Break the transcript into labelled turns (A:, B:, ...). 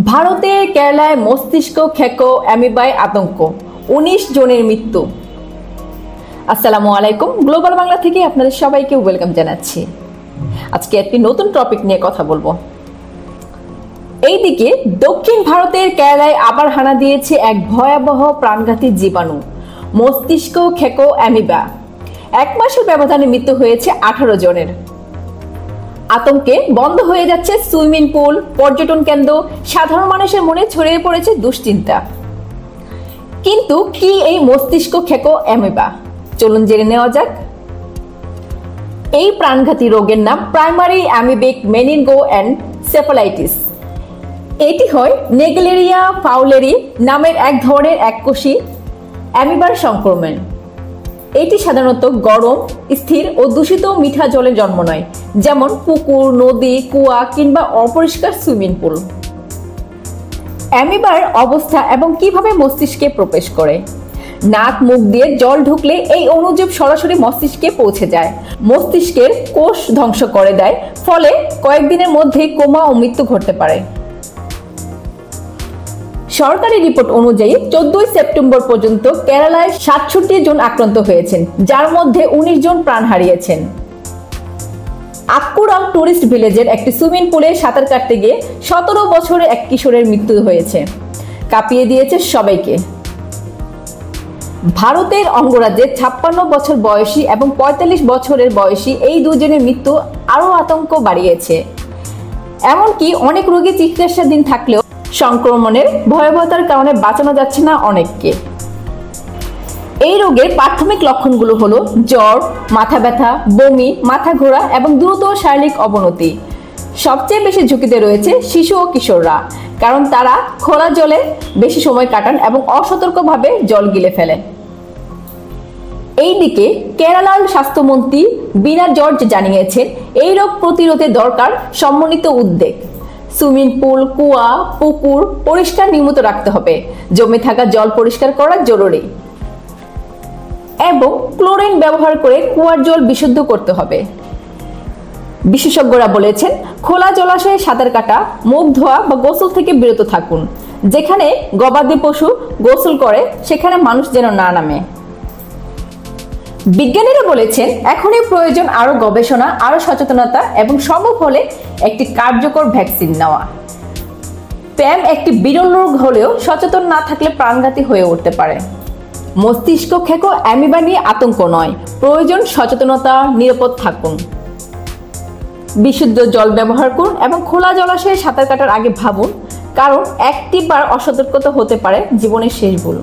A: ভারতের কেরালায় মস্তিষ্ক ক্ষেকো অ্যামিবায় আতঙ্ক, ১৯ জনের মৃত্যু। আসসালামু আলাইকুম, গ্লোবাল বাংলা থেকে আপনাদের সবাইকে ওয়েলকাম জানাচ্ছি। আজকে একটি নতুন টপিক নিয়ে কথা বলবো। এইদিকে দক্ষিণ ভারতের কেরালায় আবার হানা দিয়েছে এক ভয়াবহ প্রাণঘাতী জীবাণু, মস্তিষ্ক ক্ষেকো অ্যামিবা। ১ মাসের ব্যবধানে মৃত্যু হয়েছে ১৮ জনের। আতঙ্কে বন্ধ হয়ে যাচ্ছে সুইমিং পুল, পর্যটন কেন্দ্র, সাধারণ মানুষের মনে ছড়িয়ে পড়েছে দুশ্চিন্তা। কিন্তু কি এই মস্তিষ্ক ক্ষেকো অ্যামিবা? চলুন জেনে নেওয়া যাক। এই প্রাণঘাতী রোগের নাম প্রাইমারি অ্যামিবিক মেনিনগোএনসেফালাইটিস। এটি হয় নেগলেরিয়া ফাউলেরি নামের এক ধরনের এককোষী অ্যামিবার সংক্রমণ। এটি সাধারণত গরম, স্থির ও দূষিত মিঠা জলে জন্ম নেয়, যেমন পুকুর, নদী, কুয়া কিংবা অপরিষ্কার সুইমিং পুল। অ্যামিবার অবস্থা এবং কিভাবে মস্তিষ্কে প্রবেশ করে। নাক মুখ দিয়ে জল ঢুকলে এই অণুজীব সরাসরি মস্তিষ্কে পৌঁছে যায়, মস্তিষ্কের কোষ ধ্বংস করে দেয়, ফলে কয়েকদিনের মধ্যেই কোমা ও মৃত্যু ঘটতে পারে। সরকারি রিপোর্ট অনুযায়ী ১৪ সেপ্টেম্বর পর্যন্ত কেরালায় ৬৭ জন আক্রান্ত হয়েছেন, যার মধ্যে ১৯ জন প্রাণ হারিয়েছেন। আক্কুরাম টুরিস্ট ভিলেজের একটি সুইমিং পুলে সাঁতার কাটতে গিয়ে ১৭ বছরের এক কিশোরের মৃত্যু হয়েছে, কাঁপিয়ে দিয়েছে সবাইকে। ভারতের অঙ্গরাজ্যে ৫৬ বছর বয়সী এবং ৪৫ বছরের বয়সী এই দুজনের মৃত্যু আরও আতঙ্ক বাড়িয়েছে। এমনকি অনেক রোগী চিকিৎসাধীন থাকলেও সংক্রমণের ভয়াবহতার কারণে বাঁচানো যাচ্ছে না অনেককে। এই রোগের প্রাথমিক লক্ষণগুলো হলো জ্বর, মাথা ব্যথা, বমি, মাথা ঘোরা এবং দ্রুত শারীরিক অবনতি। সবচেয়ে বেশি ঝুঁকিতে রয়েছে শিশু ও কিশোররা, কারণ তারা খোলা জলে বেশি সময় কাটান এবং অসতর্কভাবে জল গিলে ফেলে। এইদিকে কেরালার স্বাস্থ্যমন্ত্রী বীণা জর্জ জানিয়েছেন, এই রোগ প্রতিরোধে দরকার সমন্বিত উদ্যোগ। সুইমিং পুল, কুয়া, পুকুর পরিষ্কার নিয়মিত রাখতে হবে, জমে থাকা জল পরিষ্কার করা জরুরি এবং ক্লোরিন ব্যবহার করে কুয়ার জল বিশুদ্ধ করতে হবে। বিশেষজ্ঞরা বলেছেন, খোলা জলাশয়ে সাঁতার কাটা, মুখ ধোয়া বা গোসল থেকে বিরত থাকুন। যেখানে গবাদি পশু গোসল করে সেখানে মানুষ যেন না নামে। বিজ্ঞানীরা বলেছেন, এখনই প্রয়োজন আরো গবেষণা, আরো সচেতনতা এবং সম্ভব হলে একটি কার্যকর ভ্যাকসিন নেওয়া। প্যাম একটি বিরল রোগ হলেও সচেতন না থাকলে প্রাণঘাতী হয়ে উঠতে পারে। মস্তিষ্ক ক্ষেকো অ্যামিবা নিয়ে আতঙ্ক নয়, প্রয়োজন সচেতনতা, নিরাপদ থাকুন, বিশুদ্ধ জল ব্যবহার করুন এবং খোলা জলাশয়ে সাঁতার কাটার আগে ভাবুন, কারণ একটি বার অসতর্কতা হতে পারে জীবনের শেষ ভুল।